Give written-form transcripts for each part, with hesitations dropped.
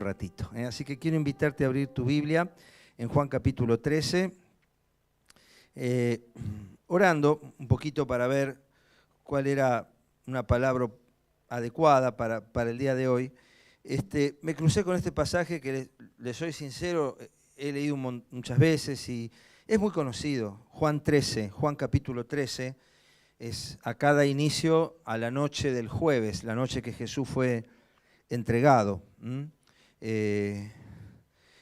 ratito. Así que quiero invitarte a abrir tu Biblia en Juan capítulo 13, orando un poquito para ver cuál era una palabra adecuada para el día de hoy. Me crucé con este pasaje que les soy sincero, he leído muchas veces y es muy conocido. Juan capítulo 13, es a cada inicio a la noche del jueves, la noche que Jesús fue entregado. El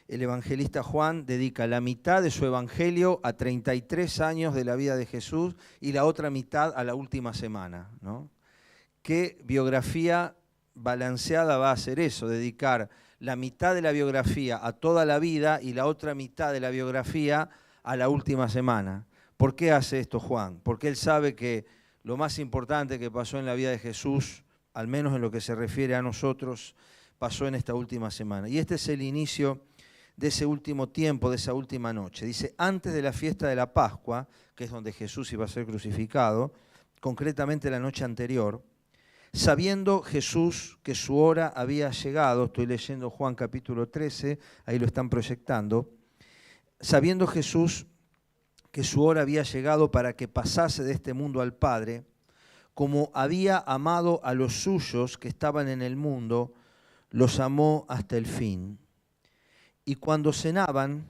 evangelista Juan dedica la mitad de su evangelio a 33 años de la vida de Jesús y la otra mitad a la última semana, ¿no? ¿Qué biografía balanceada va a ser eso? Dedicar la mitad de la biografía a toda la vida y la otra mitad de la biografía a la última semana. ¿Por qué hace esto Juan? Porque él sabe que lo más importante que pasó en la vida de Jesús, al menos en lo que se refiere a nosotros, pasó en esta última semana. Y este es el inicio de ese último tiempo, de esa última noche. Dice, antes de la fiesta de la Pascua, que es donde Jesús iba a ser crucificado, concretamente la noche anterior, sabiendo Jesús que su hora había llegado, estoy leyendo Juan capítulo 13, ahí lo están proyectando, sabiendo Jesús que su hora había llegado para que pasase de este mundo al Padre, como había amado a los suyos que estaban en el mundo, los amó hasta el fin. Y cuando cenaban,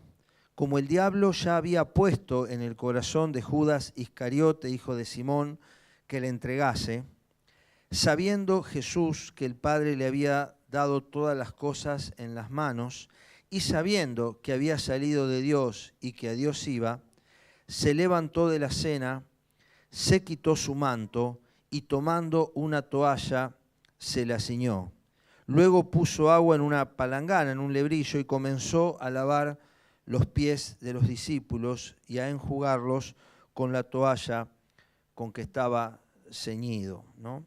como el diablo ya había puesto en el corazón de Judas Iscariote, hijo de Simón, que le entregase, sabiendo Jesús que el Padre le había dado todas las cosas en las manos, y sabiendo que había salido de Dios y que a Dios iba, se levantó de la cena, se quitó su manto y tomando una toalla se la ciñó. Luego puso agua en una palangana, en un lebrillo, y comenzó a lavar los pies de los discípulos y a enjugarlos con la toalla con que estaba ceñido, ¿no?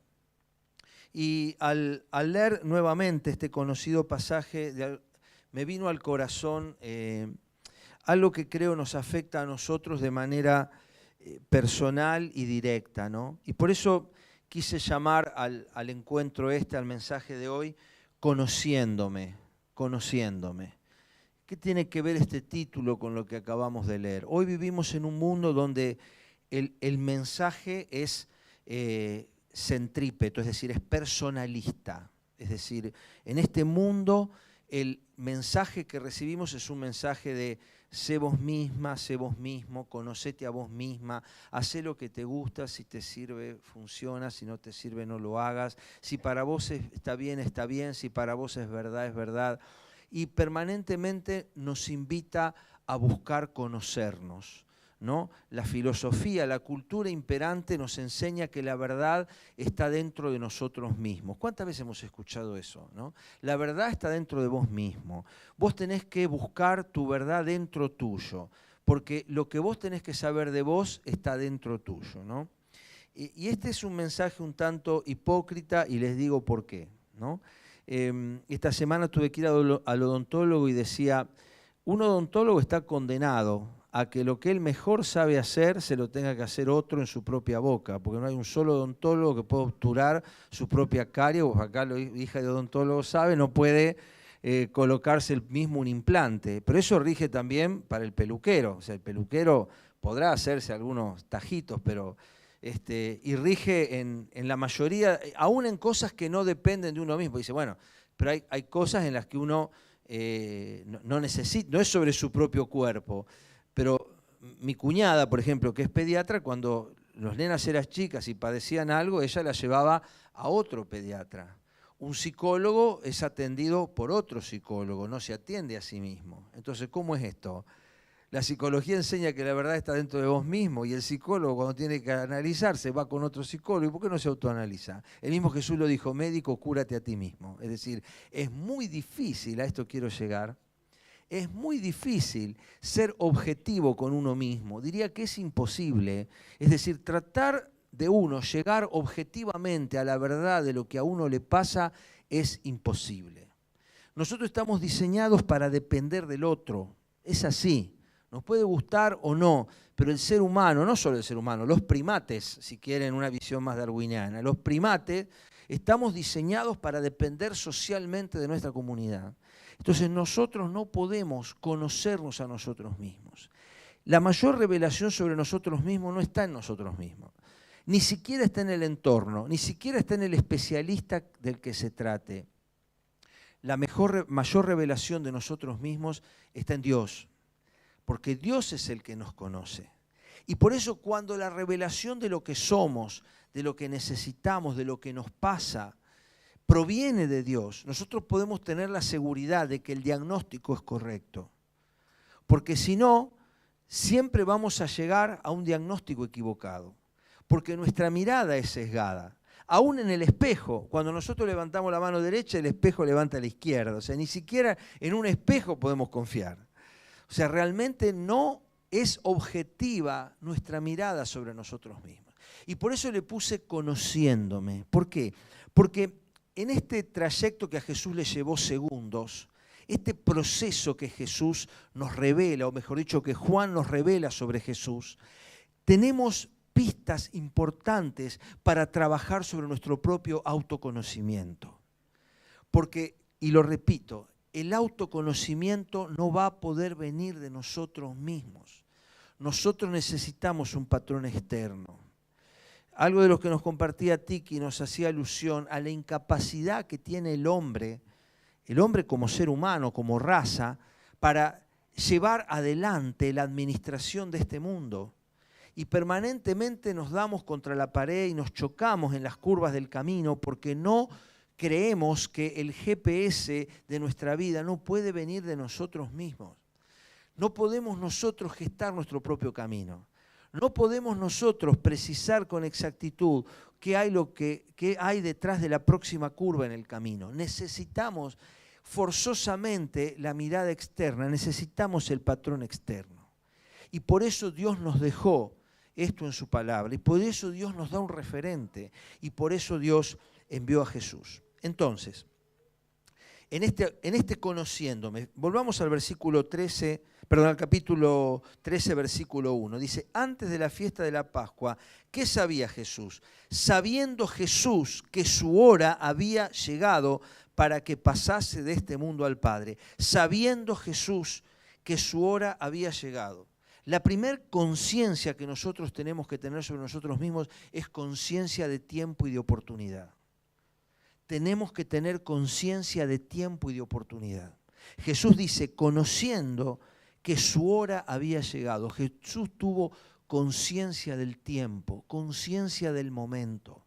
Y al leer nuevamente este conocido pasaje, me vino al corazón algo que creo nos afecta a nosotros de manera personal y directa, ¿no? Y por eso quise llamar al encuentro al mensaje de hoy, conociéndome. ¿Qué tiene que ver este título con lo que acabamos de leer? Hoy vivimos en un mundo donde el mensaje es centrípeto, es decir, es personalista. Es decir, en este mundo el mensaje que recibimos es un mensaje de sé vos misma, sé vos mismo, conocete a vos misma, hacé lo que te gusta, si te sirve, funciona, si no te sirve, no lo hagas, si para vos está bien, si para vos es verdad, es verdad. Y permanentemente nos invita a buscar conocernos, ¿no? La filosofía, la cultura imperante nos enseña que la verdad está dentro de nosotros mismos. ¿Cuántas veces hemos escuchado eso, ¿no? La verdad está dentro de vos mismo. Vos tenés que buscar tu verdad dentro tuyo, porque lo que vos tenés que saber de vos está dentro tuyo, ¿no? Y este es un mensaje un tanto hipócrita y les digo por qué, ¿no? Esta semana tuve que ir al odontólogo y decía, un odontólogo está condenado a que lo que él mejor sabe hacer se lo tenga que hacer otro en su propia boca, porque no hay un solo odontólogo que pueda obturar su propia carie. Vos acá, la hija de odontólogo sabe, no puede colocarse él mismo un implante, pero eso rige también para el peluquero. O sea, el peluquero podrá hacerse algunos tajitos, pero y rige en la mayoría, aún en cosas que no dependen de uno mismo. Dice, bueno, pero hay cosas en las que uno no necesita, no es sobre su propio cuerpo. Pero mi cuñada, por ejemplo, que es pediatra, cuando los nenas eran chicas y padecían algo, ella las llevaba a otro pediatra. Un psicólogo es atendido por otro psicólogo, no se atiende a sí mismo. Entonces, ¿cómo es esto? La psicología enseña que la verdad está dentro de vos mismo y el psicólogo, cuando tiene que analizarse, va con otro psicólogo. ¿Y por qué no se autoanaliza? El mismo Jesús lo dijo, médico, cúrate a ti mismo. Es decir, es muy difícil, a esto quiero llegar, es muy difícil ser objetivo con uno mismo. Diría que es imposible. Es decir, tratar de uno llegar objetivamente a la verdad de lo que a uno le pasa es imposible. Nosotros estamos diseñados para depender del otro. Es así. Nos puede gustar o no, pero el ser humano, no solo el ser humano, los primates, si quieren una visión más darwiniana, los primates estamos diseñados para depender socialmente de nuestra comunidad. Entonces nosotros no podemos conocernos a nosotros mismos. La mayor revelación sobre nosotros mismos no está en nosotros mismos. Ni siquiera está en el entorno, ni siquiera está en el especialista del que se trate. La mayor revelación de nosotros mismos está en Dios, porque Dios es el que nos conoce. Y por eso cuando la revelación de lo que somos, de lo que necesitamos, de lo que nos pasa, proviene de Dios, nosotros podemos tener la seguridad de que el diagnóstico es correcto. Porque si no, siempre vamos a llegar a un diagnóstico equivocado. Porque nuestra mirada es sesgada. Aún en el espejo, cuando nosotros levantamos la mano derecha, el espejo levanta la izquierda. O sea, ni siquiera en un espejo podemos confiar. O sea, realmente no es objetiva nuestra mirada sobre nosotros mismos. Y por eso le puse conociéndome. ¿Por qué? Porque en este trayecto que a Jesús le llevó segundos, este proceso que Jesús nos revela, o mejor dicho, que Juan nos revela sobre Jesús, tenemos pistas importantes para trabajar sobre nuestro propio autoconocimiento. Porque, y lo repito, el autoconocimiento no va a poder venir de nosotros mismos. Nosotros necesitamos un patrón externo. Algo de lo que nos compartía Tiki nos hacía alusión a la incapacidad que tiene el hombre como ser humano, como raza, para llevar adelante la administración de este mundo. Y permanentemente nos damos contra la pared y nos chocamos en las curvas del camino porque no creemos que el GPS de nuestra vida no puede venir de nosotros mismos. No podemos nosotros gestar nuestro propio camino. No podemos nosotros precisar con exactitud qué hay detrás de la próxima curva en el camino. Necesitamos forzosamente la mirada externa, necesitamos el patrón externo. Y por eso Dios nos dejó esto en su palabra, y por eso Dios nos da un referente, y por eso Dios envió a Jesús. Entonces, en este conociéndome, volvamos al al capítulo 13, versículo 1. Dice, antes de la fiesta de la Pascua, ¿qué sabía Jesús? Sabiendo Jesús que su hora había llegado para que pasase de este mundo al Padre. Sabiendo Jesús que su hora había llegado. La primer conciencia que nosotros tenemos que tener sobre nosotros mismos es conciencia de tiempo y de oportunidad. Tenemos que tener conciencia de tiempo y de oportunidad. Jesús dice, conociendo que su hora había llegado. Jesús tuvo conciencia del tiempo, conciencia del momento,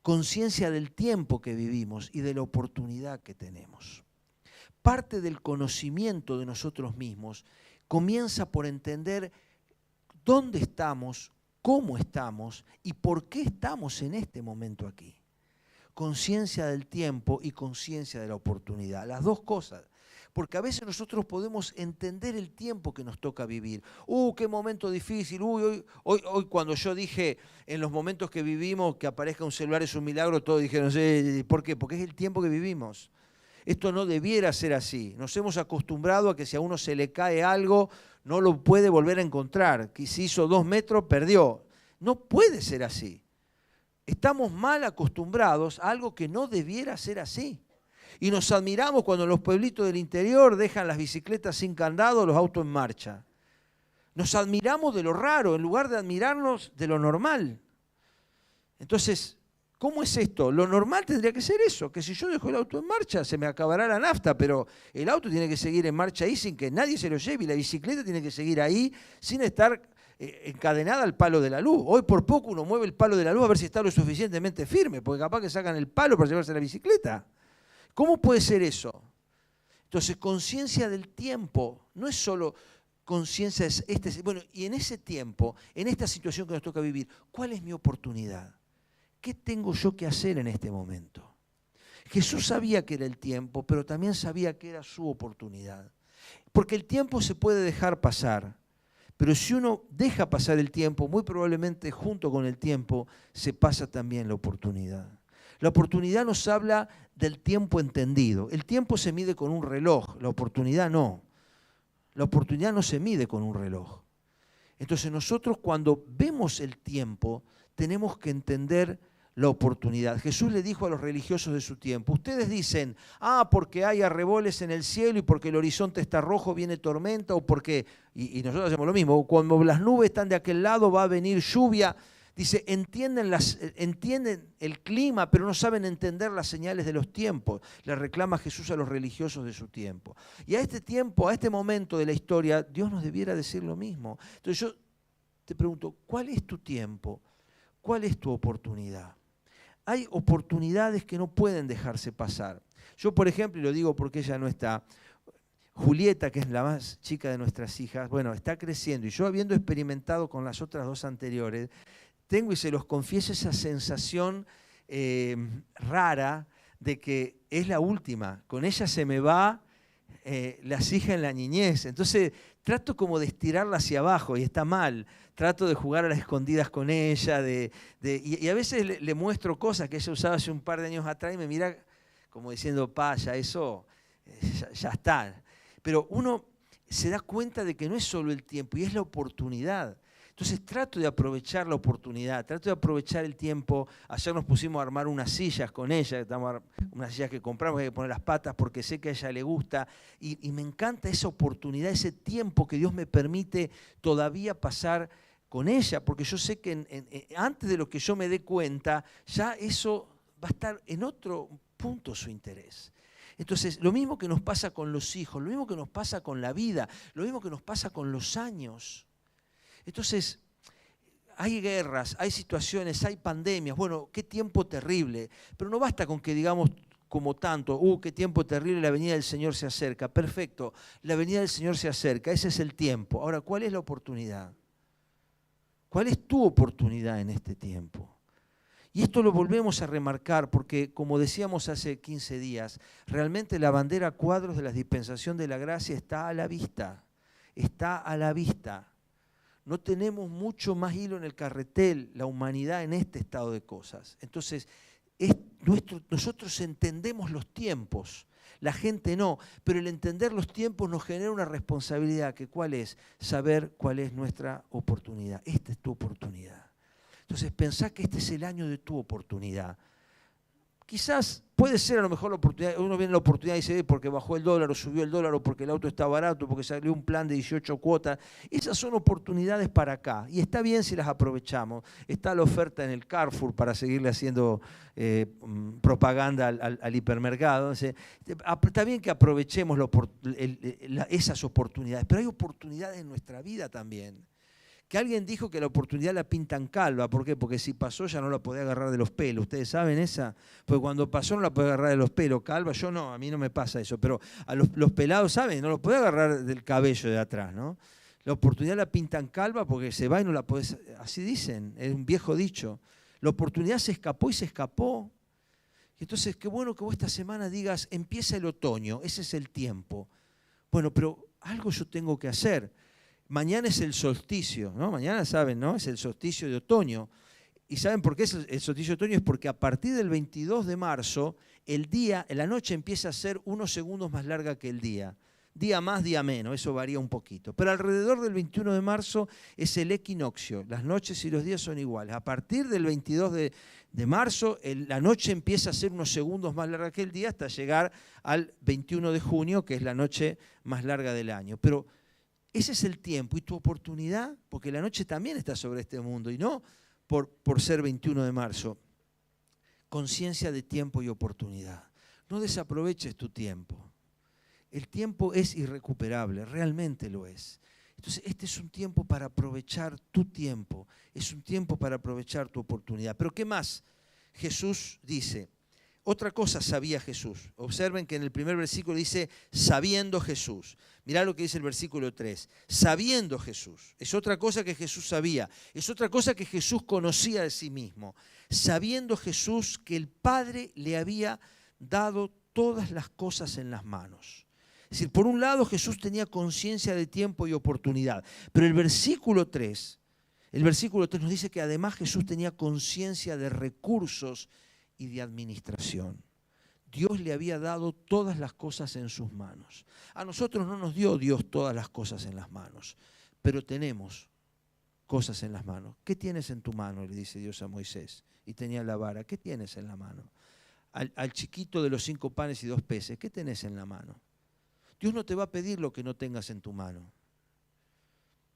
conciencia del tiempo que vivimos y de la oportunidad que tenemos. Parte del conocimiento de nosotros mismos comienza por entender dónde estamos, cómo estamos y por qué estamos en este momento aquí. Conciencia del tiempo y conciencia de la oportunidad, las dos cosas. Porque a veces nosotros podemos entender el tiempo que nos toca vivir. ¡Qué momento difícil! Hoy cuando yo dije en los momentos que vivimos que aparezca un celular es un milagro, todos dijeron, ¿por qué? Porque es el tiempo que vivimos. Esto no debiera ser así. Nos hemos acostumbrado a que si a uno se le cae algo, no lo puede volver a encontrar. Que si hizo 2 metros, perdió. No puede ser así. Estamos mal acostumbrados a algo que no debiera ser así. Y nos admiramos cuando en los pueblitos del interior dejan las bicicletas sin candado, los autos en marcha. Nos admiramos de lo raro en lugar de admirarnos de lo normal. Entonces, ¿cómo es esto? Lo normal tendría que ser eso, que si yo dejo el auto en marcha se me acabará la nafta, pero el auto tiene que seguir en marcha ahí sin que nadie se lo lleve y la bicicleta tiene que seguir ahí sin estar encadenada al palo de la luz. Hoy por poco uno mueve el palo de la luz a ver si está lo suficientemente firme, porque capaz que sacan el palo para llevarse la bicicleta. ¿Cómo puede ser eso? Entonces, conciencia del tiempo, no es solo conciencia de bueno, y en ese tiempo, en esta situación que nos toca vivir, ¿cuál es mi oportunidad? ¿Qué tengo yo que hacer en este momento? Jesús sabía que era el tiempo, pero también sabía que era su oportunidad. Porque el tiempo se puede dejar pasar, pero si uno deja pasar el tiempo, muy probablemente junto con el tiempo se pasa también la oportunidad. La oportunidad nos habla del tiempo entendido. El tiempo se mide con un reloj, la oportunidad no. La oportunidad no se mide con un reloj. Entonces nosotros cuando vemos el tiempo tenemos que entender la oportunidad. Jesús le dijo a los religiosos de su tiempo, ustedes dicen, porque hay arreboles en el cielo y porque el horizonte está rojo viene tormenta, o porque, y nosotros hacemos lo mismo, cuando las nubes están de aquel lado va a venir lluvia. Dice, entienden el clima, pero no saben entender las señales de los tiempos. Le reclama Jesús a los religiosos de su tiempo. Y a este tiempo, a este momento de la historia, Dios nos debiera decir lo mismo. Entonces yo te pregunto, ¿cuál es tu tiempo? ¿Cuál es tu oportunidad? Hay oportunidades que no pueden dejarse pasar. Yo, por ejemplo, y lo digo porque ella no está, Julieta, que es la más chica de nuestras hijas, bueno, está creciendo. Y yo, habiendo experimentado con las otras dos anteriores, tengo, y se los confieso, esa sensación rara de que es la última. Con ella se me va las hijas en la niñez. Entonces trato como de estirarla hacia abajo y está mal. Trato de jugar a las escondidas con ella y a veces le muestro cosas que ella usaba hace un par de años atrás y me mira como diciendo, ya eso ya está. Pero uno se da cuenta de que no es solo el tiempo y es la oportunidad. Entonces trato de aprovechar la oportunidad, trato de aprovechar el tiempo. Ayer nos pusimos a armar unas sillas con ella, unas sillas que compramos, hay que poner las patas porque sé que a ella le gusta. Y me encanta esa oportunidad, ese tiempo que Dios me permite todavía pasar con ella, porque yo sé que antes de lo que yo me dé cuenta, ya eso va a estar en otro punto su interés. Entonces, lo mismo que nos pasa con los hijos, lo mismo que nos pasa con la vida, lo mismo que nos pasa con los años. Entonces, hay guerras, hay situaciones, hay pandemias. Bueno, qué tiempo terrible. Pero no basta con que digamos como tanto, qué tiempo terrible, la venida del Señor se acerca. Perfecto, la venida del Señor se acerca, ese es el tiempo. Ahora, ¿cuál es la oportunidad? ¿Cuál es tu oportunidad en este tiempo? Y esto lo volvemos a remarcar porque, como decíamos hace 15 días, realmente la bandera a cuadros de la dispensación de la gracia está a la vista. Está a la vista. No tenemos mucho más hilo en el carretel, la humanidad en este estado de cosas. Entonces, nosotros entendemos los tiempos, la gente no, pero el entender los tiempos nos genera una responsabilidad, que ¿cuál es? Saber cuál es nuestra oportunidad. Esta es tu oportunidad. Entonces, pensá que este es el año de tu oportunidad. Quizás puede ser a lo mejor la oportunidad, uno viene la oportunidad y dice, porque bajó el dólar o subió el dólar o porque el auto está barato, porque salió un plan de 18 cuotas. Esas son oportunidades para acá y está bien si las aprovechamos. Está la oferta en el Carrefour para seguirle haciendo propaganda al hipermercado. Está bien que aprovechemos esas oportunidades, pero hay oportunidades en nuestra vida también. Que alguien dijo que la oportunidad la pintan calva. ¿Por qué? Porque si pasó ya no la podía agarrar de los pelos. ¿Ustedes saben esa? Porque cuando pasó no la podía agarrar de los pelos. Calva, yo no, a mí no me pasa eso. Pero a los pelados, ¿saben? No lo podía agarrar del cabello de atrás, ¿no? La oportunidad la pintan calva porque se va y no la podés... Así dicen, es un viejo dicho. La oportunidad se escapó y se escapó. Y entonces, qué bueno que vos esta semana digas, empieza el otoño, ese es el tiempo. Bueno, pero algo yo tengo que hacer. Mañana es el solsticio, ¿no? Mañana saben, ¿no? Es el solsticio de otoño. ¿Y saben por qué es el solsticio de otoño? Es porque a partir del 22 de marzo, la noche empieza a ser unos segundos más larga que el día. Día más, día menos, eso varía un poquito. Pero alrededor del 21 de marzo es el equinoccio. Las noches y los días son iguales. A partir del 22 de marzo, la noche empieza a ser unos segundos más larga que el día hasta llegar al 21 de junio, que es la noche más larga del año. Pero ese es el tiempo y tu oportunidad, porque la noche también está sobre este mundo y no por ser 21 de marzo. Conciencia de tiempo y oportunidad. No desaproveches tu tiempo. El tiempo es irrecuperable, realmente lo es. Entonces, este es un tiempo para aprovechar tu tiempo, es un tiempo para aprovechar tu oportunidad. Pero ¿qué más? Jesús dice, otra cosa sabía Jesús. Observen que en el primer versículo dice, sabiendo Jesús. Mirá lo que dice el versículo 3. Sabiendo Jesús. Es otra cosa que Jesús sabía. Es otra cosa que Jesús conocía de sí mismo. Sabiendo Jesús que el Padre le había dado todas las cosas en las manos. Es decir, por un lado Jesús tenía conciencia de tiempo y oportunidad. Pero el versículo 3 nos dice que además Jesús tenía conciencia de recursos y de administración. Dios le había dado todas las cosas en sus manos. A nosotros no nos dio Dios todas las cosas en las manos, pero tenemos cosas en las manos. ¿Qué tienes en tu mano?, le dice Dios a Moisés. Y tenía la vara. ¿Qué tienes en la mano? Al chiquito de los 5 panes y 2 peces, ¿qué tenés en la mano? Dios no te va a pedir lo que no tengas en tu mano.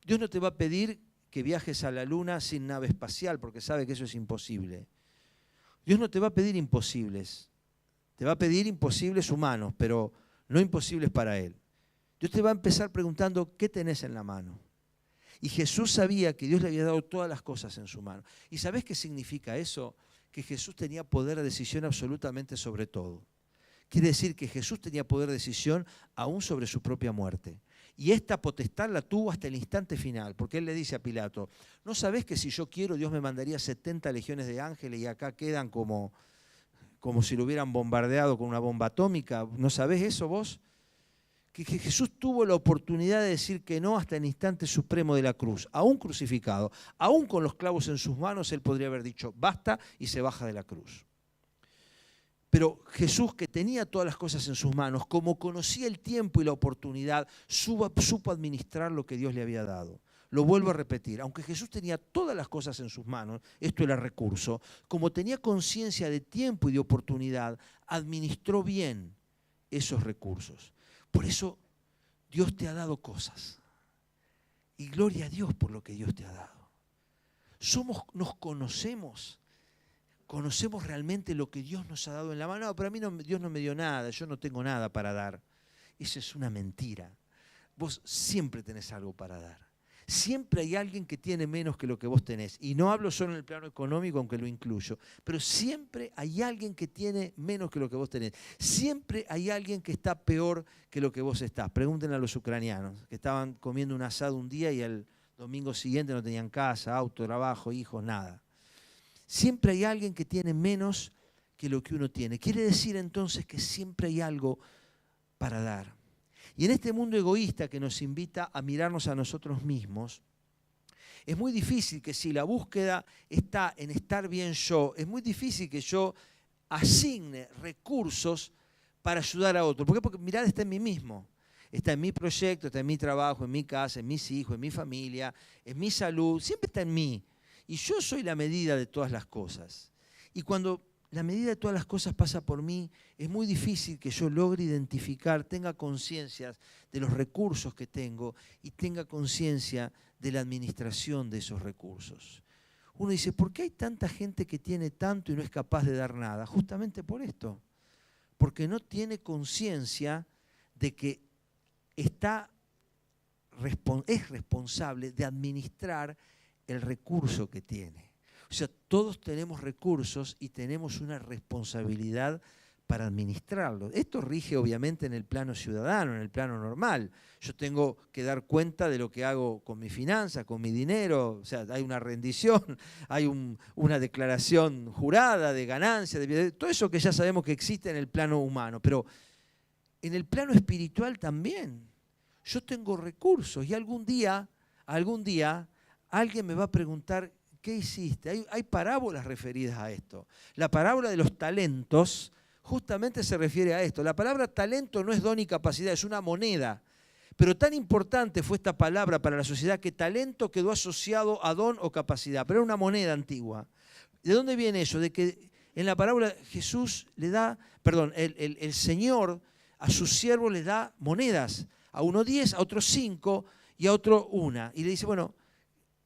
Dios no te va a pedir que viajes a la luna sin nave espacial, porque sabe que eso es imposible. Dios no te va a pedir imposibles. Te va a pedir imposibles humanos, pero no imposibles para Él. Dios te va a empezar preguntando, ¿qué tenés en la mano? Y Jesús sabía que Dios le había dado todas las cosas en su mano. ¿Y sabés qué significa eso? Que Jesús tenía poder de decisión absolutamente sobre todo. Quiere decir que Jesús tenía poder de decisión aún sobre su propia muerte. Y esta potestad la tuvo hasta el instante final, porque Él le dice a Pilato, ¿no sabés que si yo quiero Dios me mandaría 70 legiones de ángeles y acá quedan como si lo hubieran bombardeado con una bomba atómica? ¿No sabés eso vos? Que Jesús tuvo la oportunidad de decir que no hasta el instante supremo de la cruz, aún crucificado, aún con los clavos en sus manos, Él podría haber dicho, basta, y se baja de la cruz. Pero Jesús, que tenía todas las cosas en sus manos, como conocía el tiempo y la oportunidad, supo administrar lo que Dios le había dado. Lo vuelvo a repetir, aunque Jesús tenía todas las cosas en sus manos, esto era recurso, como tenía conciencia de tiempo y de oportunidad, administró bien esos recursos. Por eso Dios te ha dado cosas. Y gloria a Dios por lo que Dios te ha dado. Nos conocemos realmente lo que Dios nos ha dado en la mano. No, pero a mí Dios no me dio nada, yo no tengo nada para dar. Eso es una mentira. Vos siempre tenés algo para dar. Siempre hay alguien que tiene menos que lo que vos tenés. Y no hablo solo en el plano económico, aunque lo incluyo. Pero siempre hay alguien que tiene menos que lo que vos tenés. Siempre hay alguien que está peor que lo que vos estás. Pregúntenle a los ucranianos, que estaban comiendo un asado un día y el domingo siguiente no tenían casa, auto, trabajo, hijos, nada. Siempre hay alguien que tiene menos que lo que uno tiene. Quiere decir entonces que siempre hay algo para dar. Y en este mundo egoísta que nos invita a mirarnos a nosotros mismos, es muy difícil que si la búsqueda está en estar bien yo, es muy difícil que yo asigne recursos para ayudar a otro. ¿Por qué? Porque mirar está en mí mismo. Está en mi proyecto, está en mi trabajo, en mi casa, en mis hijos, en mi familia, en mi salud. Siempre está en mí. Y yo soy la medida de todas las cosas. Y cuando la medida de todas las cosas pasa por mí, es muy difícil que yo logre identificar, tenga conciencia de los recursos que tengo y tenga conciencia de la administración de esos recursos. Uno dice, ¿por qué hay tanta gente que tiene tanto y no es capaz de dar nada? Justamente por esto. Porque no tiene conciencia de que es responsable de administrar el recurso que tiene. O sea, todos tenemos recursos y tenemos una responsabilidad para administrarlos. Esto rige obviamente en el plano ciudadano, en el plano normal. Yo tengo que dar cuenta de lo que hago con mi finanza, con mi dinero. O sea, hay una rendición, hay una declaración jurada de ganancia, de todo eso que ya sabemos que existe en el plano humano. Pero en el plano espiritual también. Yo tengo recursos y algún día alguien me va a preguntar, ¿qué hiciste? Hay parábolas referidas a esto. La parábola de los talentos justamente se refiere a esto. La palabra talento no es don y capacidad, es una moneda. Pero tan importante fue esta palabra para la sociedad que talento quedó asociado a don o capacidad, pero era una moneda antigua. ¿De dónde viene eso? De que en la parábola Jesús le da, el Señor a sus siervos les da monedas. A uno 10, a otro 5 y a otro 1. Y le dice, bueno,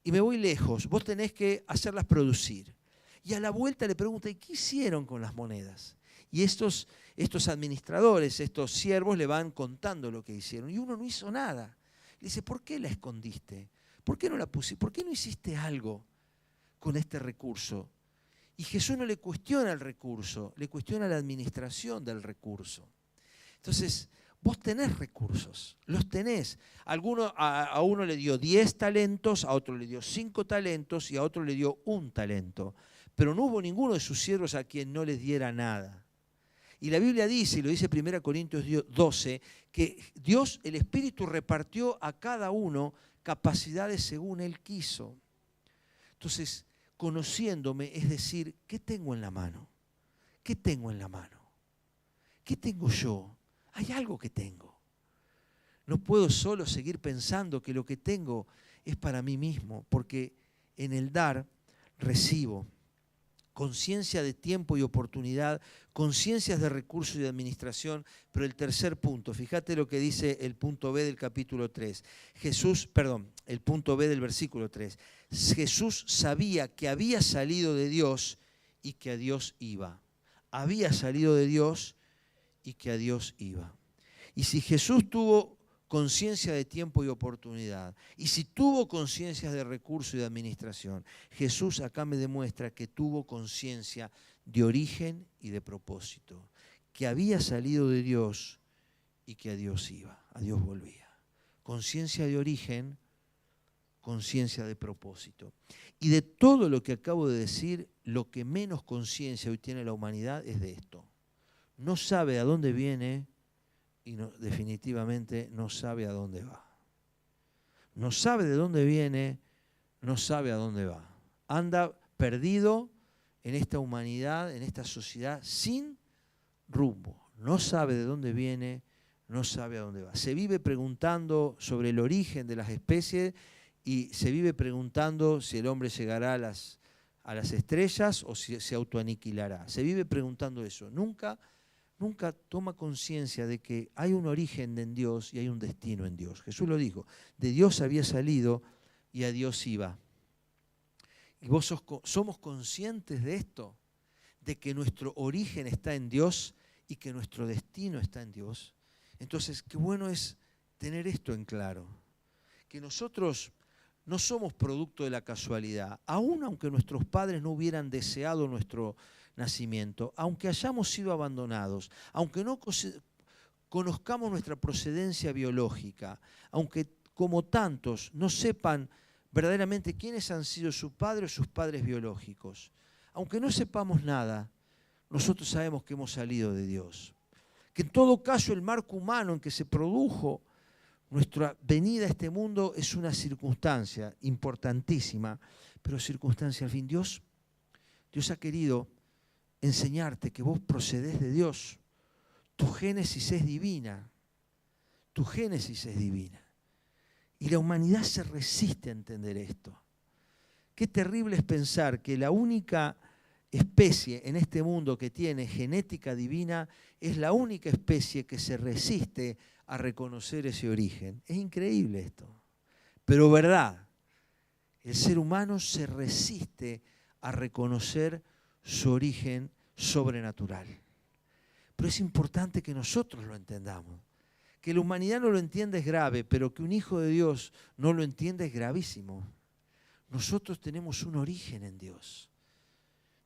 y me voy lejos, vos tenés que hacerlas producir. Y a la vuelta le pregunta, ¿y qué hicieron con las monedas? Y estos administradores, estos siervos le van contando lo que hicieron. Y uno no hizo nada. Le dice, ¿por qué la escondiste? ¿Por qué no la pusiste? ¿Por qué no hiciste algo con este recurso? Y Jesús no le cuestiona el recurso, le cuestiona la administración del recurso. Entonces, vos tenés recursos, los tenés. A uno le dio 10 talentos, a otro le dio 5 talentos y a otro le dio 1 talento. Pero no hubo ninguno de sus siervos a quien no les diera nada. Y la Biblia dice, y lo dice 1 Corintios 12, que Dios, el Espíritu, repartió a cada uno capacidades según Él quiso. Entonces, conociéndome, es decir, ¿qué tengo en la mano? ¿Qué tengo en la mano? ¿Qué tengo yo? Hay algo que tengo. No puedo solo seguir pensando que lo que tengo es para mí mismo, porque en el dar recibo conciencia de tiempo y oportunidad, conciencias de recursos y de administración. Pero el tercer punto, fíjate lo que dice el punto B del capítulo 3. El punto B del versículo 3. Jesús sabía que había salido de Dios y que a Dios iba. Había salido de Dios y que a Dios iba. Y si Jesús tuvo conciencia de tiempo y oportunidad, y si tuvo conciencia de recursos y de administración, Jesús acá me demuestra que tuvo conciencia de origen y de propósito, que había salido de Dios y que a Dios iba, a Dios volvía. Conciencia de origen, conciencia de propósito. Y de todo lo que acabo de decir, lo que menos conciencia hoy tiene la humanidad es de esto. No sabe a dónde viene y definitivamente no sabe a dónde va. No sabe de dónde viene, no sabe a dónde va. Anda perdido en esta humanidad, en esta sociedad, sin rumbo. No sabe de dónde viene, no sabe a dónde va. Se vive preguntando sobre el origen de las especies y se vive preguntando si el hombre llegará a las estrellas o si se autoaniquilará. Se vive preguntando eso. Nunca toma conciencia de que hay un origen en Dios y hay un destino en Dios. Jesús lo dijo, de Dios había salido y a Dios iba. Y vos somos conscientes de esto, de que nuestro origen está en Dios y que nuestro destino está en Dios. Entonces, qué bueno es tener esto en claro, que nosotros no somos producto de la casualidad, aun aunque nuestros padres no hubieran deseado nuestro nacimiento, aunque hayamos sido abandonados, aunque no conozcamos nuestra procedencia biológica, aunque como tantos no sepan verdaderamente quiénes han sido su padre o sus padres biológicos, aunque no sepamos nada, nosotros sabemos que hemos salido de Dios. Que en todo caso el marco humano en que se produjo nuestra venida a este mundo es una circunstancia importantísima, pero circunstancia al fin. Dios ha querido enseñarte que vos procedés de Dios. Tu génesis es divina. Tu génesis es divina. Y la humanidad se resiste a entender esto. Qué terrible es pensar que la única especie en este mundo que tiene genética divina es la única especie que se resiste a reconocer ese origen. Es increíble esto. Pero verdad, el ser humano se resiste a reconocer su origen sobrenatural. Pero es importante que nosotros lo entendamos. Que la humanidad no lo entienda es grave, pero que un hijo de Dios no lo entienda es gravísimo. Nosotros tenemos un origen en Dios.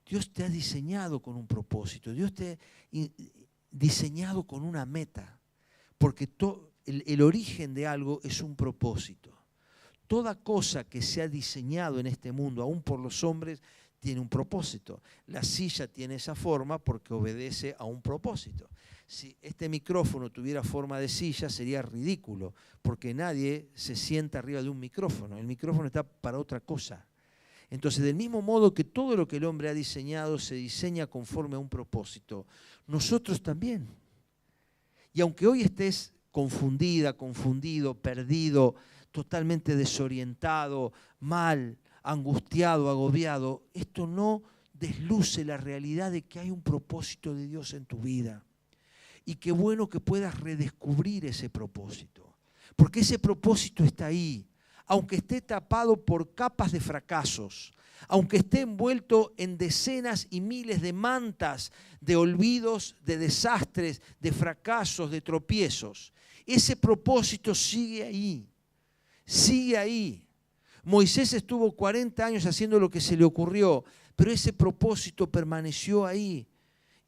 Dios te ha diseñado con un propósito. Dios te ha diseñado con una meta. Porque el origen de algo es un propósito. Toda cosa que se ha diseñado en este mundo, aún por los hombres, tiene un propósito. La silla tiene esa forma porque obedece a un propósito. Si este micrófono tuviera forma de silla sería ridículo, porque nadie se sienta arriba de un micrófono. El micrófono está para otra cosa. Entonces, del mismo modo que todo lo que el hombre ha diseñado se diseña conforme a un propósito, nosotros también. Y aunque hoy estés confundida, confundido, perdido, totalmente desorientado, mal, angustiado, agobiado, esto no desluce la realidad de que hay un propósito de Dios en tu vida. Y qué bueno que puedas redescubrir ese propósito. Porque ese propósito está ahí, aunque esté tapado por capas de fracasos, aunque esté envuelto en decenas y miles de mantas de olvidos, de desastres, de fracasos, de tropiezos. Ese propósito sigue ahí, sigue ahí. Moisés estuvo 40 años haciendo lo que se le ocurrió, pero ese propósito permaneció ahí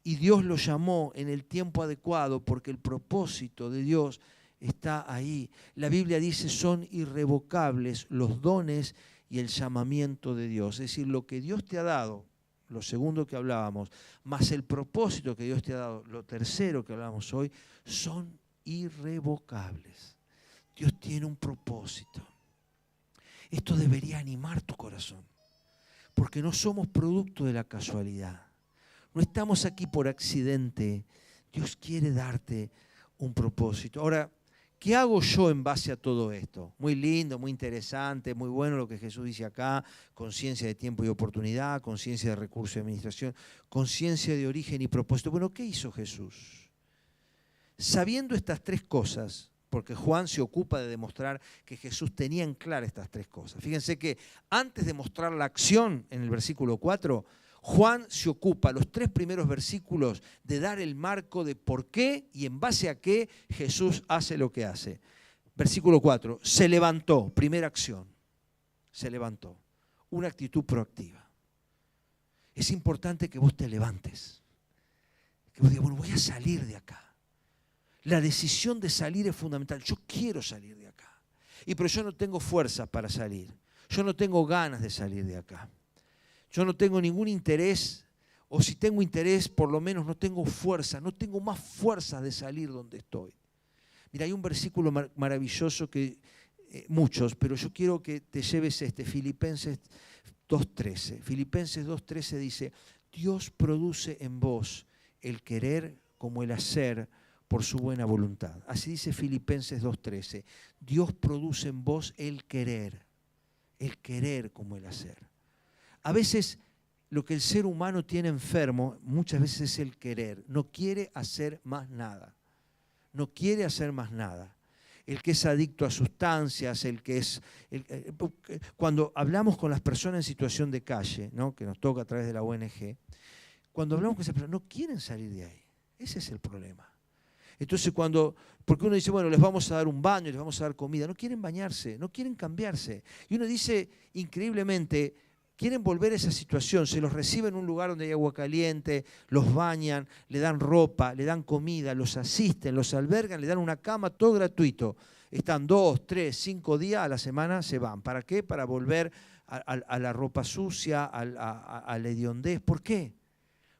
y Dios lo llamó en el tiempo adecuado porque el propósito de Dios está ahí. La Biblia dice son irrevocables los dones y el llamamiento de Dios. Es decir, lo que Dios te ha dado, lo segundo que hablábamos, más el propósito que Dios te ha dado, lo tercero que hablamos hoy, son irrevocables. Dios tiene un propósito. Esto debería animar tu corazón, porque no somos producto de la casualidad. No estamos aquí por accidente. Dios quiere darte un propósito. Ahora, ¿Qué hago yo en base a todo esto? Muy lindo, muy interesante, muy bueno lo que Jesús dice acá, conciencia de tiempo y oportunidad, conciencia de recursos y administración, conciencia de origen y propósito. Bueno, ¿qué hizo Jesús? Sabiendo estas tres cosas, porque Juan se ocupa de demostrar que Jesús tenía en claro estas tres cosas. Fíjense que antes de mostrar la acción en el versículo 4, Juan se ocupa, los 3 primeros versículos, de dar el marco de por qué y en base a qué Jesús hace lo que hace. Versículo 4, se levantó, primera acción, se levantó, una actitud proactiva. Es importante que vos te levantes, que vos digas, bueno, voy a salir de acá. La decisión de salir es fundamental, yo quiero salir de acá, pero yo no tengo fuerzas para salir, yo no tengo ganas de salir de acá. Yo no tengo ningún interés, o si tengo interés, por lo menos no tengo fuerza, no tengo más fuerza de salir donde estoy. Mira, hay un versículo maravilloso que, muchos, pero yo quiero que te lleves Filipenses 2.13. Filipenses 2.13 dice, Dios produce en vos el querer como el hacer por su buena voluntad. Así dice Filipenses 2.13. Dios produce en vos el querer como el hacer. A veces lo que el ser humano tiene enfermo, muchas veces es el querer. No quiere hacer más nada. No quiere hacer más nada. El que es adicto a sustancias, el que es... cuando hablamos con las personas en situación de calle, ¿no?, que nos toca a través de la ONG, cuando hablamos con esas personas, no quieren salir de ahí. Ese es el problema. Entonces porque uno dice, bueno, les vamos a dar un baño, les vamos a dar comida, no quieren bañarse, no quieren cambiarse. Y uno dice, increíblemente, quieren volver a esa situación, se los recibe en un lugar donde hay agua caliente, los bañan, le dan ropa, le dan comida, los asisten, los albergan, le dan una cama, todo gratuito. Están 2, 3, 5 días a la semana, se van. ¿Para qué? Para volver a la ropa sucia, a la hediondez. ¿Por qué?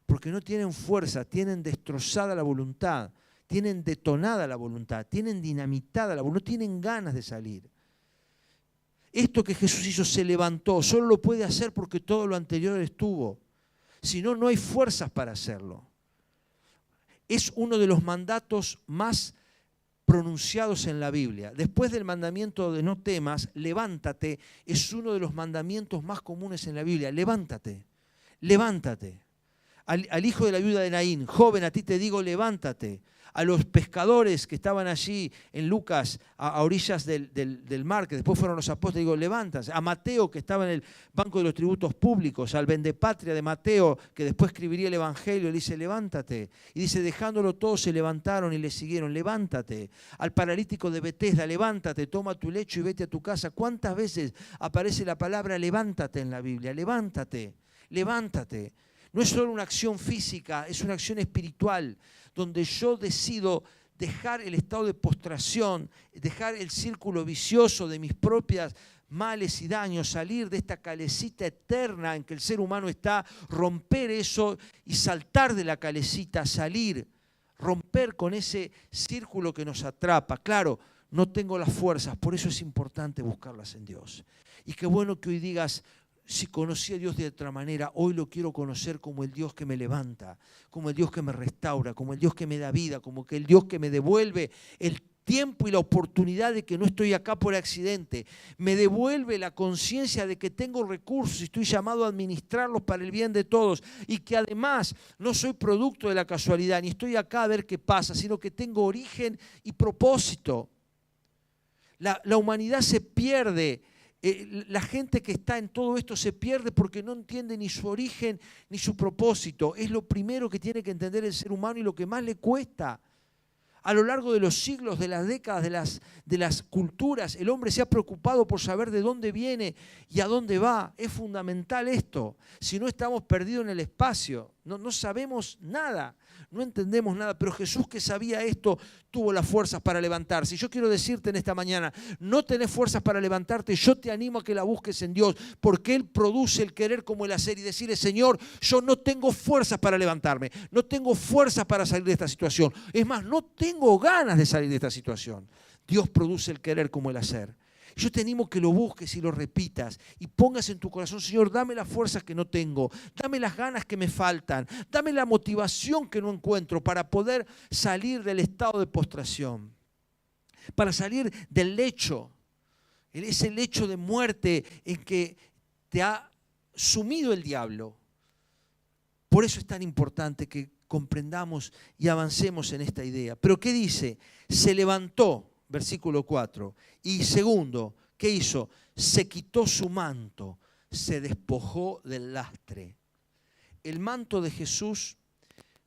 Porque no tienen fuerza, tienen destrozada la voluntad, tienen detonada la voluntad, tienen dinamitada la voluntad, no tienen ganas de salir. Esto que Jesús hizo, se levantó, solo lo puede hacer porque todo lo anterior estuvo. Si no, no hay fuerzas para hacerlo. Es uno de los mandatos más pronunciados en la Biblia. Después del mandamiento de no temas, levántate, es uno de los mandamientos más comunes en la Biblia. Levántate, levántate. Al hijo de la viuda de Naín, joven, a ti te digo, levántate. A los pescadores que estaban allí en Lucas, a orillas del mar, que después fueron los apóstoles, digo, levántate. A Mateo, que estaba en el banco de los tributos públicos, al vendepatria de Mateo, que después escribiría el Evangelio, le dice, levántate. Y dice, dejándolo todo, se levantaron y le siguieron, levántate. Al paralítico de Betesda, levántate, toma tu lecho y vete a tu casa. ¿Cuántas veces aparece la palabra levántate en la Biblia? Levántate, levántate. No es solo una acción física, es una acción espiritual, donde yo decido dejar el estado de postración, dejar el círculo vicioso de mis propias males y daños, salir de esta calecita eterna en que el ser humano está, romper eso y saltar de la calecita, salir, romper con ese círculo que nos atrapa. Claro, no tengo las fuerzas, por eso es importante buscarlas en Dios. Y qué bueno que hoy digas, si conocí a Dios de otra manera, hoy lo quiero conocer como el Dios que me levanta, como el Dios que me restaura, como el Dios que me da vida, como el Dios que me devuelve el tiempo y la oportunidad de que no estoy acá por accidente. Me devuelve la conciencia de que tengo recursos y estoy llamado a administrarlos para el bien de todos y que además no soy producto de la casualidad, ni estoy acá a ver qué pasa, sino que tengo origen y propósito. La humanidad se pierde. La gente que está en todo esto se pierde porque no entiende ni su origen ni su propósito. Es lo primero que tiene que entender el ser humano y lo que más le cuesta. A lo largo de los siglos, de las décadas, de las culturas, el hombre se ha preocupado por saber de dónde viene y a dónde va. Es fundamental esto. Si no, estamos perdidos en el espacio. No sabemos nada, no entendemos nada. Pero Jesús, que sabía esto, tuvo las fuerzas para levantarse. Y yo quiero decirte en esta mañana, no tenés fuerzas para levantarte, yo te animo a que la busques en Dios, porque Él produce el querer como el hacer. Y decirle, Señor, yo no tengo fuerzas para levantarme, no tengo fuerzas para salir de esta situación. Es más, no tengo ganas de salir de esta situación. Dios produce el querer como el hacer. Yo te animo que lo busques y lo repitas y pongas en tu corazón, Señor, dame las fuerzas que no tengo, dame las ganas que me faltan, dame la motivación que no encuentro para poder salir del estado de postración. para salir del lecho, ese lecho de muerte en que te ha sumido el diablo. Por eso es tan importante que comprendamos y avancemos en esta idea. Pero ¿qué dice? Se levantó, versículo 4. Y segundo, ¿qué hizo? Se quitó su manto, se despojó del lastre. El manto de Jesús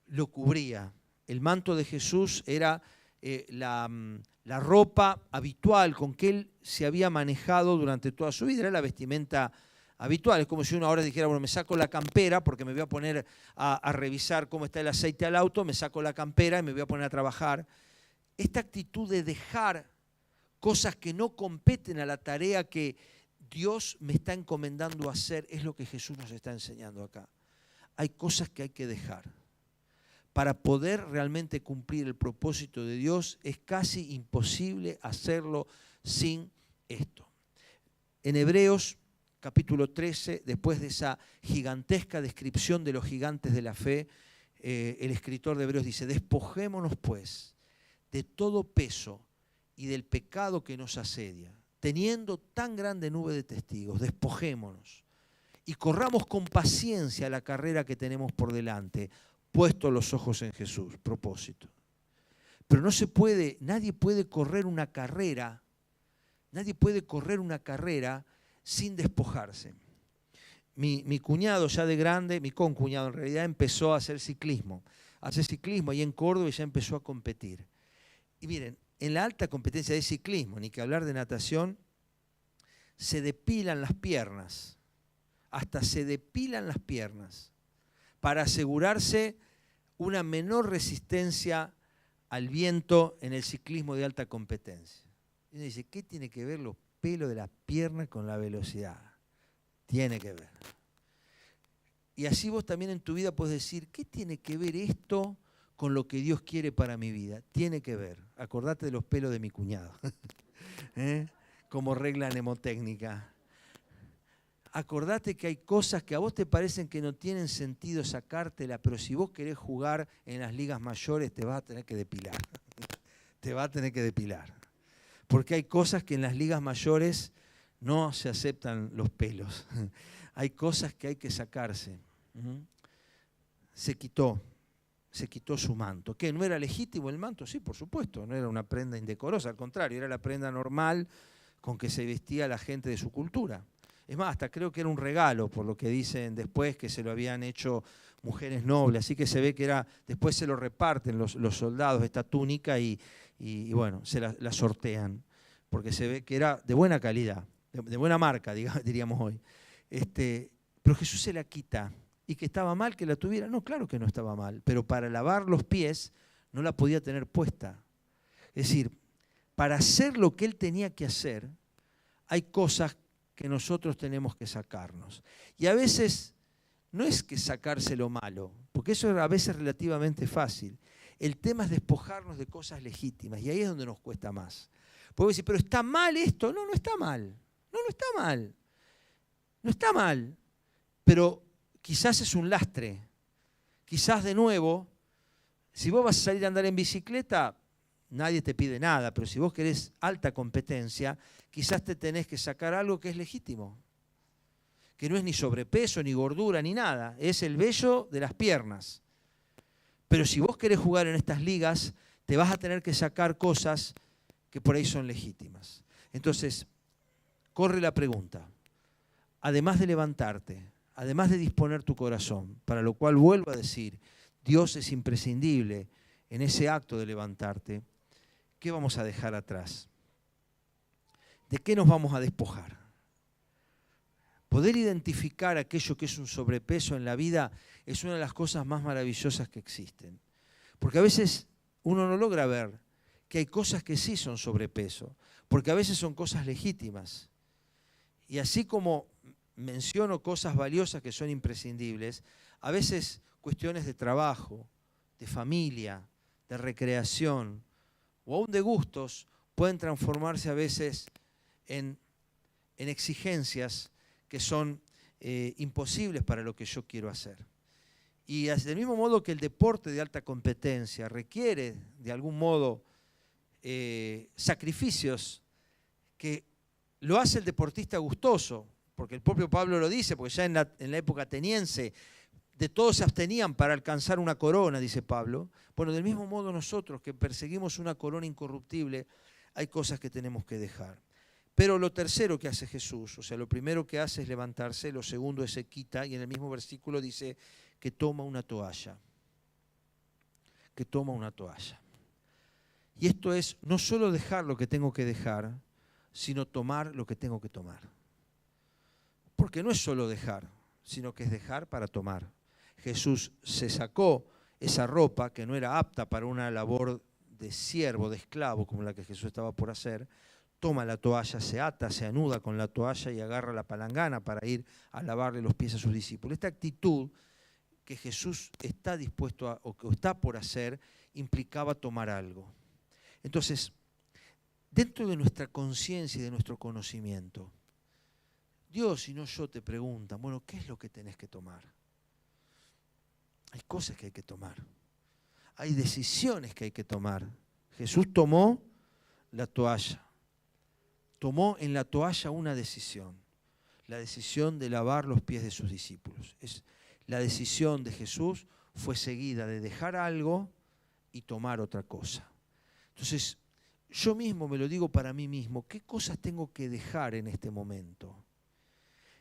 lo cubría. El manto de Jesús era la ropa habitual con que él se había manejado durante toda su vida. Era la vestimenta habitual. Es como si uno ahora dijera, bueno, me saco la campera porque me voy a poner a revisar cómo está el aceite al auto, me saco la campera y me voy a poner a trabajar. Esta actitud de dejar cosas que no competen a la tarea que Dios me está encomendando hacer es lo que Jesús nos está enseñando acá. Hay cosas que hay que dejar. Para poder realmente cumplir el propósito de Dios es casi imposible hacerlo sin esto. En Hebreos capítulo 13, después de esa gigantesca descripción de los gigantes de la fe, el escritor de Hebreos dice, despojémonos pues de todo peso y del pecado que nos asedia, teniendo tan grande nube de testigos, despojémonos y corramos con paciencia la carrera que tenemos por delante, puestos los ojos en Jesús. Propósito. Pero no se puede, nadie puede correr una carrera sin despojarse. Mi cuñado ya de grande, mi concuñado en realidad, empezó a hacer ciclismo ahí en Córdoba y ya empezó a competir. Y miren, en la alta competencia de ciclismo, ni que hablar de natación, se depilan las piernas, hasta se depilan las piernas, para asegurarse una menor resistencia al viento en el ciclismo de alta competencia. Y uno dice, ¿qué tiene que ver los pelos de las piernas con la velocidad? Tiene que ver. Y así vos también en tu vida podés decir, ¿qué tiene que ver esto con lo que Dios quiere para mi vida? Tiene que ver. Acordate de los pelos de mi cuñado. Como regla mnemotécnica. Acordate que hay cosas que a vos te parecen que no tienen sentido sacártela, pero si vos querés jugar en las ligas mayores te vas a tener que depilar. Te vas a tener que depilar. Porque hay cosas que en las ligas mayores no se aceptan los pelos. Hay cosas que hay que sacarse. Se quitó su manto. ¿Qué? ¿No era legítimo el manto? Sí, por supuesto. No era una prenda indecorosa, al contrario, era la prenda normal con que se vestía la gente de su cultura. Es más, hasta creo que era un regalo, por lo que dicen después, que se lo habían hecho mujeres nobles. Así que se ve que era, después se lo reparten los soldados, esta túnica, y bueno, se la sortean. Porque se ve que era de buena calidad, de buena marca, diríamos hoy. Pero Jesús se la quita. ¿Y que estaba mal que la tuviera? No, claro que no estaba mal. Pero para lavar los pies no la podía tener puesta. Es decir, para hacer lo que él tenía que hacer, hay cosas que nosotros tenemos que sacarnos. Y a veces no es que sacarse lo malo, porque eso a veces es relativamente fácil. El tema es despojarnos de cosas legítimas, y ahí es donde nos cuesta más. Podemos decir, pero ¿está mal esto? No, no está mal. No está mal. No está mal, pero quizás es un lastre. Quizás de nuevo, si vos vas a salir a andar en bicicleta, nadie te pide nada, pero si vos querés alta competencia, quizás te tenés que sacar algo que es legítimo, que no es ni sobrepeso, ni gordura, ni nada, es el vello de las piernas. Pero si vos querés jugar en estas ligas, te vas a tener que sacar cosas que por ahí son legítimas. Entonces, corre la pregunta, además de levantarte, además de disponer tu corazón, para lo cual vuelvo a decir, Dios es imprescindible en ese acto de levantarte, ¿qué vamos a dejar atrás? ¿De qué nos vamos a despojar? Poder identificar aquello que es un sobrepeso en la vida es una de las cosas más maravillosas que existen. Porque a veces uno no logra ver que hay cosas que sí son sobrepeso, porque a veces son cosas legítimas. Y así como menciono cosas valiosas que son imprescindibles, a veces cuestiones de trabajo, de familia, de recreación o aún de gustos pueden transformarse a veces en exigencias que son imposibles para lo que yo quiero hacer. Y del mismo modo que el deporte de alta competencia requiere de algún modo sacrificios que lo hace el deportista gustoso, porque el propio Pablo lo dice, porque ya en la época ateniense de todos se abstenían para alcanzar una corona, dice Pablo. Bueno, del mismo modo nosotros que perseguimos una corona incorruptible, hay cosas que tenemos que dejar. Pero lo tercero que hace Jesús, o sea, lo primero que hace es levantarse, lo segundo es se quita, y en el mismo versículo dice que toma una toalla. Que toma una toalla. Y esto es no solo dejar lo que tengo que dejar, sino tomar lo que tengo que tomar. Porque no es solo dejar, sino que es dejar para tomar. Jesús se sacó esa ropa que no era apta para una labor de siervo, de esclavo, como la que Jesús estaba por hacer, toma la toalla, se ata, se anuda con la toalla y agarra la palangana para ir a lavarle los pies a sus discípulos. Esta actitud que Jesús está dispuesto o que está por hacer implicaba tomar algo. Entonces, dentro de nuestra conciencia y de nuestro conocimiento, Dios y no yo te preguntan, bueno, ¿qué es lo que tenés que tomar? Hay cosas que hay que tomar. Hay decisiones que hay que tomar. Jesús tomó la toalla. Tomó en la toalla una decisión. La decisión de lavar los pies de sus discípulos. La decisión de Jesús fue seguida de dejar algo y tomar otra cosa. Entonces, yo mismo me lo digo para mí mismo, ¿qué cosas tengo que dejar en este momento?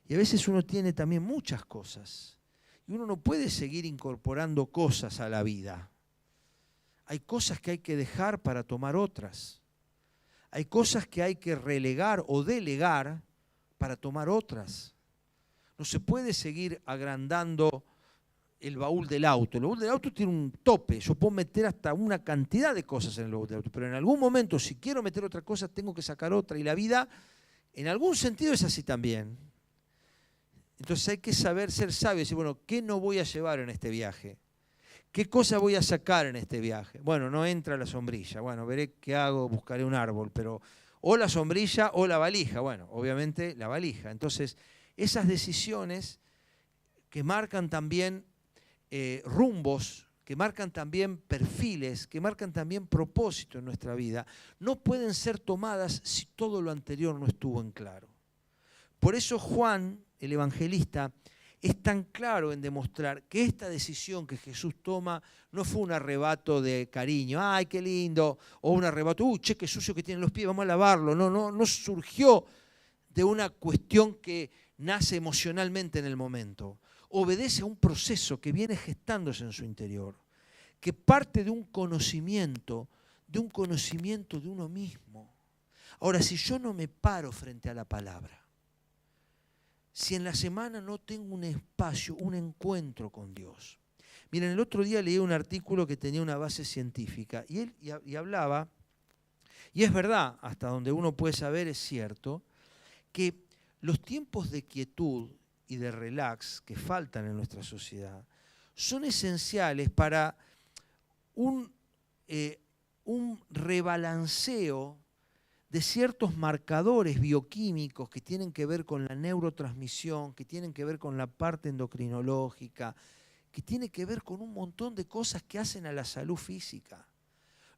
Y a veces uno tiene también muchas cosas. Y uno no puede seguir incorporando cosas a la vida. Hay cosas que hay que dejar para tomar otras. Hay cosas que hay que relegar o delegar para tomar otras. No se puede seguir agrandando el baúl del auto. El baúl del auto tiene un tope. Yo puedo meter hasta una cantidad de cosas en el baúl del auto. Pero en algún momento, si quiero meter otra cosa, tengo que sacar otra. Y la vida, en algún sentido, es así también. Entonces hay que saber ser sabio y decir, bueno, ¿qué no voy a llevar en este viaje? ¿Qué cosa voy a sacar en este viaje? Bueno, no entra la sombrilla. Bueno, veré qué hago, buscaré un árbol. Pero o la sombrilla o la valija. Bueno, obviamente la valija. Entonces, esas decisiones que marcan también rumbos, que marcan también perfiles, que marcan también propósito en nuestra vida, no pueden ser tomadas si todo lo anterior no estuvo en claro. Por eso Juan, el evangelista, es tan claro en demostrar que esta decisión que Jesús toma no fue un arrebato de cariño, ¡ay, qué lindo! O un arrebato, ¡uy, che, qué sucio que tienen los pies, vamos a lavarlo! No surgió de una cuestión que nace emocionalmente en el momento. Obedece a un proceso que viene gestándose en su interior, que parte de un conocimiento de uno mismo. Ahora, si yo no me paro frente a la palabra, si en la semana no tengo un espacio, un encuentro con Dios. Miren, el otro día leí un artículo que tenía una base científica y hablaba, y es verdad, hasta donde uno puede saber es cierto, que los tiempos de quietud y de relax que faltan en nuestra sociedad son esenciales para un rebalanceo de ciertos marcadores bioquímicos que tienen que ver con la neurotransmisión, que tienen que ver con la parte endocrinológica, que tiene que ver con un montón de cosas que hacen a la salud física.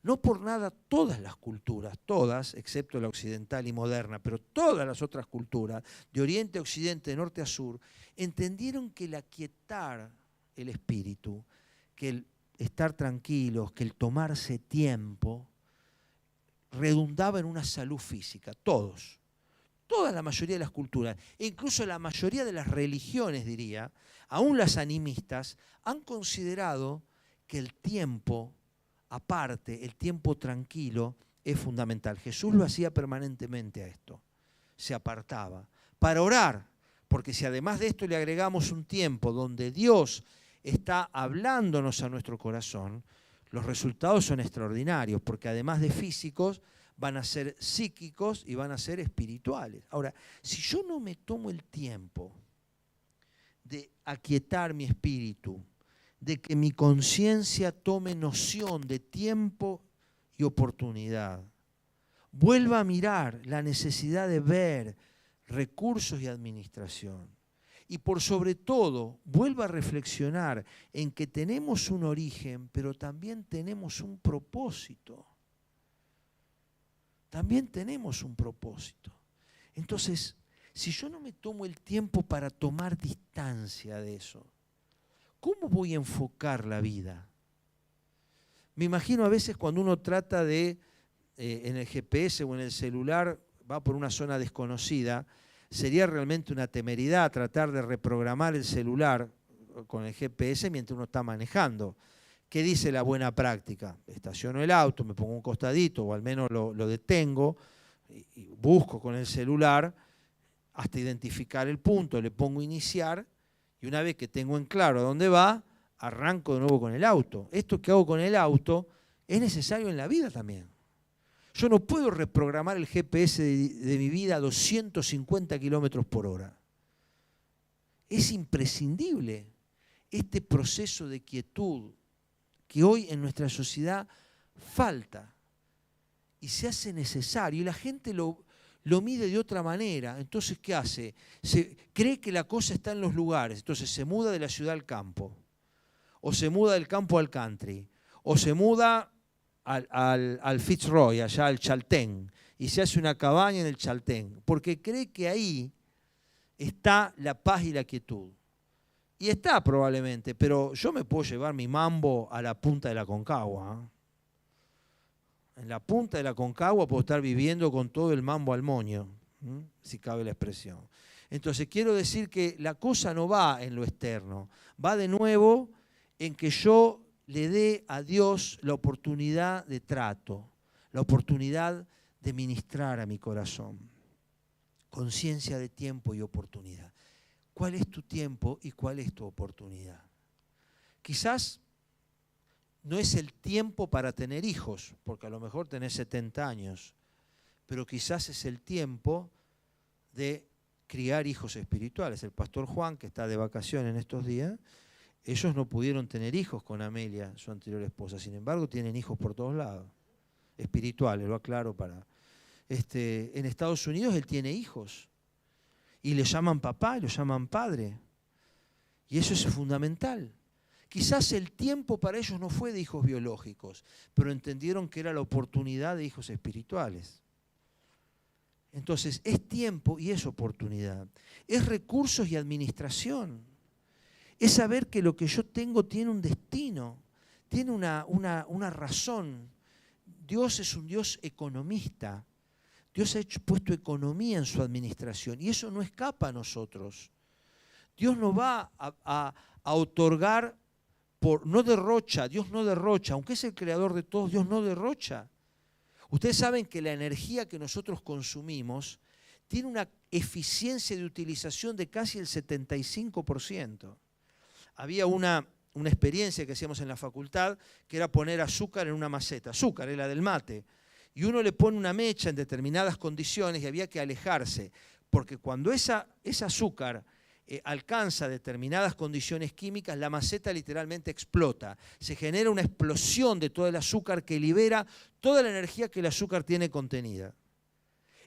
No por nada todas las culturas, todas, excepto la occidental y moderna, pero todas las otras culturas, de oriente a occidente, de norte a sur, entendieron que el aquietar el espíritu, que el estar tranquilos, que el tomarse tiempo, redundaba en una salud física, todos. Toda la mayoría de las culturas, e incluso la mayoría de las religiones, diría, aún las animistas, han considerado que el tiempo aparte, el tiempo tranquilo, es fundamental. Jesús lo hacía permanentemente a esto. Se apartaba para orar, porque si además de esto le agregamos un tiempo donde Dios está hablándonos a nuestro corazón, los resultados son extraordinarios, porque además de físicos, van a ser psíquicos y van a ser espirituales. Ahora, si yo no me tomo el tiempo de aquietar mi espíritu, de que mi conciencia tome noción de tiempo y oportunidad, vuelva a mirar la necesidad de ver recursos y administración, y por sobre todo, vuelva a reflexionar en que tenemos un origen, pero también tenemos un propósito. también tenemos un propósito. Entonces, si yo no me tomo el tiempo para tomar distancia de eso, ¿cómo voy a enfocar la vida? Me imagino a veces cuando uno trata de, en el GPS o en el celular, va por una zona desconocida, sería realmente una temeridad tratar de reprogramar el celular con el GPS mientras uno está manejando. ¿Qué dice la buena práctica? Estaciono el auto, me pongo un costadito o al menos lo detengo y busco con el celular hasta identificar el punto, le pongo iniciar y una vez que tengo en claro a dónde va, arranco de nuevo con el auto. Esto que hago con el auto es necesario en la vida también. Yo no puedo reprogramar el GPS de mi vida a 250 kilómetros por hora. Es imprescindible este proceso de quietud que hoy en nuestra sociedad falta y se hace necesario. Y la gente lo mide de otra manera. Entonces, ¿qué hace? Cree que la cosa está en los lugares. Entonces se muda de la ciudad al campo. O se muda del campo al country. O se muda al Fitzroy, allá al Chaltén. Y se hace una cabaña en el Chaltén. Porque cree que ahí está la paz y la quietud. Y está probablemente, pero yo me puedo llevar mi mambo a la punta de la Concagua. En la punta de la Concagua puedo estar viviendo con todo el mambo al moño, si cabe la expresión. Entonces quiero decir que la cosa no va en lo externo, va de nuevo en que yo le dé a Dios la oportunidad de trato, la oportunidad de ministrar a mi corazón. Conciencia de tiempo y oportunidad. ¿Cuál es tu tiempo y cuál es tu oportunidad? Quizás no es el tiempo para tener hijos, porque a lo mejor tenés 70 años, pero quizás es el tiempo de criar hijos espirituales. El pastor Juan, que está de vacaciones en estos días, ellos no pudieron tener hijos con Amelia, su anterior esposa, sin embargo tienen hijos por todos lados, espirituales, lo aclaro para... en Estados Unidos él tiene hijos. Y le llaman papá, y lo llaman padre. Y eso es fundamental. Quizás el tiempo para ellos no fue de hijos biológicos, pero entendieron que era la oportunidad de hijos espirituales. Entonces, es tiempo y es oportunidad. Es recursos y administración. Es saber que lo que yo tengo tiene un destino, tiene una razón. Dios es un Dios economista. Dios ha puesto economía en su administración y eso no escapa a nosotros. Dios no va a otorgar, no derrocha, Dios no derrocha, aunque es el creador de todos, Dios no derrocha. Ustedes saben que la energía que nosotros consumimos tiene una eficiencia de utilización de casi el 75%. Había una experiencia que hacíamos en la facultad que era poner azúcar en una maceta, azúcar, era del mate. Y uno le pone una mecha en determinadas condiciones y había que alejarse, porque cuando ese azúcar alcanza determinadas condiciones químicas, la maceta literalmente explota. Se genera una explosión de todo el azúcar que libera toda la energía que el azúcar tiene contenida.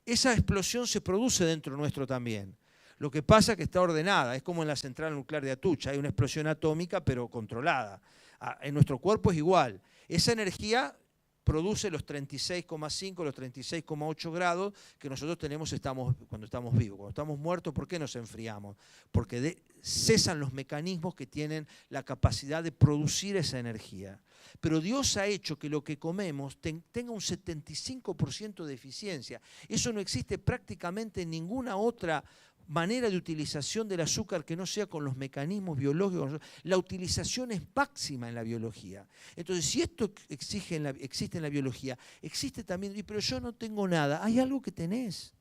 Esa explosión se produce dentro nuestro también. Lo que pasa es que está ordenada, es como en la central nuclear de Atucha, hay una explosión atómica pero controlada. En nuestro cuerpo es igual. Esa energía produce los 36,5, los 36,8 grados que nosotros tenemos cuando estamos vivos. Cuando estamos muertos, ¿por qué nos enfriamos? Porque cesan los mecanismos que tienen la capacidad de producir esa energía. Pero Dios ha hecho que lo que comemos tenga un 75% de eficiencia. Eso no existe prácticamente en ninguna otra manera de utilización del azúcar que no sea con los mecanismos biológicos. La utilización es máxima en la biología. Entonces, si esto existe en la biología, existe también, pero yo no tengo nada. Hay algo que tenés.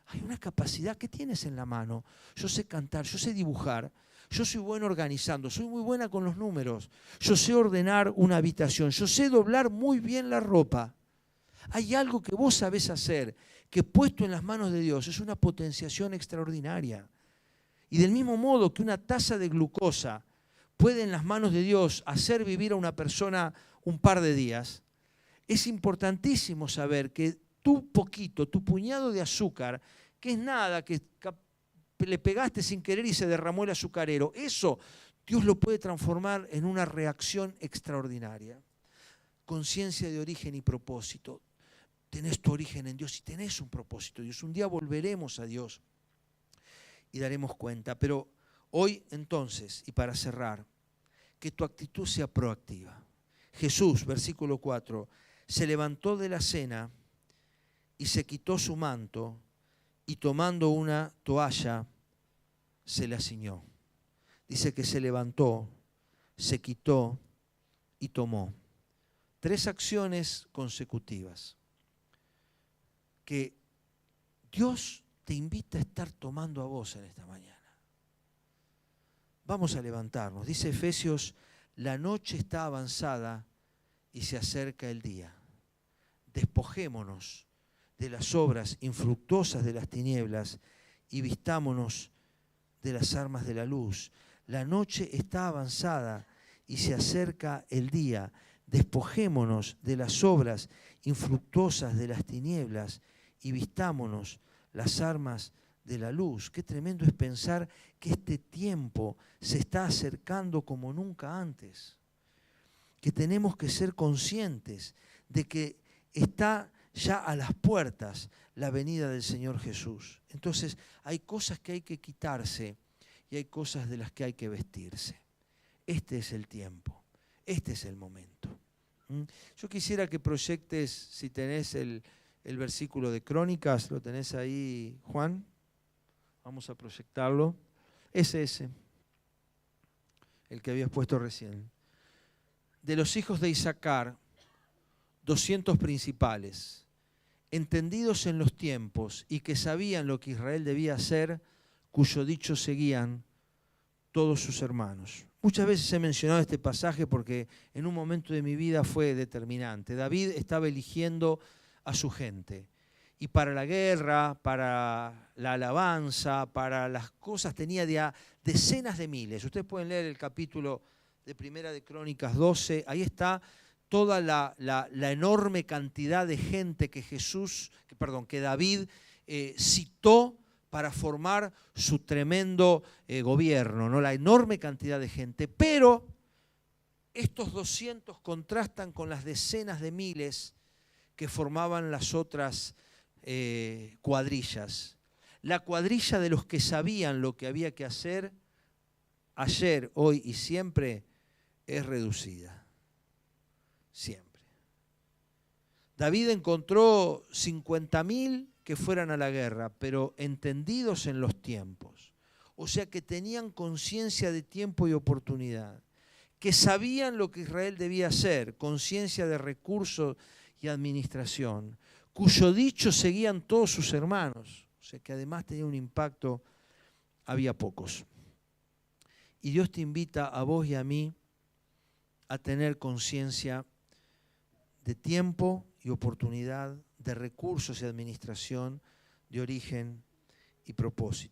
Hay una capacidad que tienes en la mano. Yo sé cantar, yo sé dibujar, yo soy bueno organizando, soy muy buena con los números. Yo sé ordenar una habitación, yo sé doblar muy bien la ropa. Hay algo que vos sabés hacer, que puesto en las manos de Dios es una potenciación extraordinaria. Y del mismo modo que una taza de glucosa puede en las manos de Dios hacer vivir a una persona un par de días, es importantísimo saber que tu puñado de azúcar, que es nada, que le pegaste sin querer y se derramó el azucarero, eso Dios lo puede transformar en una reacción extraordinaria. Conciencia de origen y propósito. tenés tu origen en Dios y tenés un propósito de Dios. Un día volveremos a Dios y daremos cuenta. Pero hoy entonces, y para cerrar, que tu actitud sea proactiva. Jesús, versículo 4, se levantó de la cena y se quitó su manto y tomando una toalla se la ciñó. Dice que se levantó, se quitó y tomó. 3 acciones consecutivas que Dios te invita a estar tomando a vos en esta mañana. Vamos a levantarnos. Dice Efesios, la noche está avanzada y se acerca el día. Despojémonos de las obras infructuosas de las tinieblas y vistámonos de las armas de la luz. La noche está avanzada y se acerca el día. Despojémonos de las obras infructuosas de las tinieblas y vistámonos las armas de la luz. Qué tremendo es pensar que este tiempo se está acercando como nunca antes. Que tenemos que ser conscientes de que está ya a las puertas la venida del Señor Jesús. Entonces hay cosas que hay que quitarse y hay cosas de las que hay que vestirse. Este es el tiempo, este es el momento. Yo quisiera que proyectes, si tenés el versículo de Crónicas, ¿lo tenés ahí, Juan? Vamos a proyectarlo. Es ese, el que habías puesto recién. De los hijos de Isaacar, 200 principales, entendidos en los tiempos y que sabían lo que Israel debía hacer, cuyo dicho seguían todos sus hermanos. Muchas veces he mencionado este pasaje porque en un momento de mi vida fue determinante. David estaba eligiendo a su gente. Y para la guerra, para la alabanza, para las cosas tenía decenas de miles. Ustedes pueden leer el capítulo de Primera de Crónicas 12. Ahí está toda la enorme cantidad de gente que David citó para formar su tremendo gobierno, ¿no? La enorme cantidad de gente. Pero estos 200 contrastan con las decenas de miles que formaban las otras cuadrillas. La cuadrilla de los que sabían lo que había que hacer ayer, hoy y siempre es reducida. Siempre. David encontró 50.000 que fueran a la guerra, pero entendidos en los tiempos. O sea que tenían conciencia de tiempo y oportunidad. Que sabían lo que Israel debía hacer, conciencia de recursos y administración. Cuyo dicho seguían todos sus hermanos. O sea que además tenía un impacto, había pocos. Y Dios te invita a vos y a mí a tener conciencia de tiempo y oportunidad, de recursos y administración, de origen y propósito.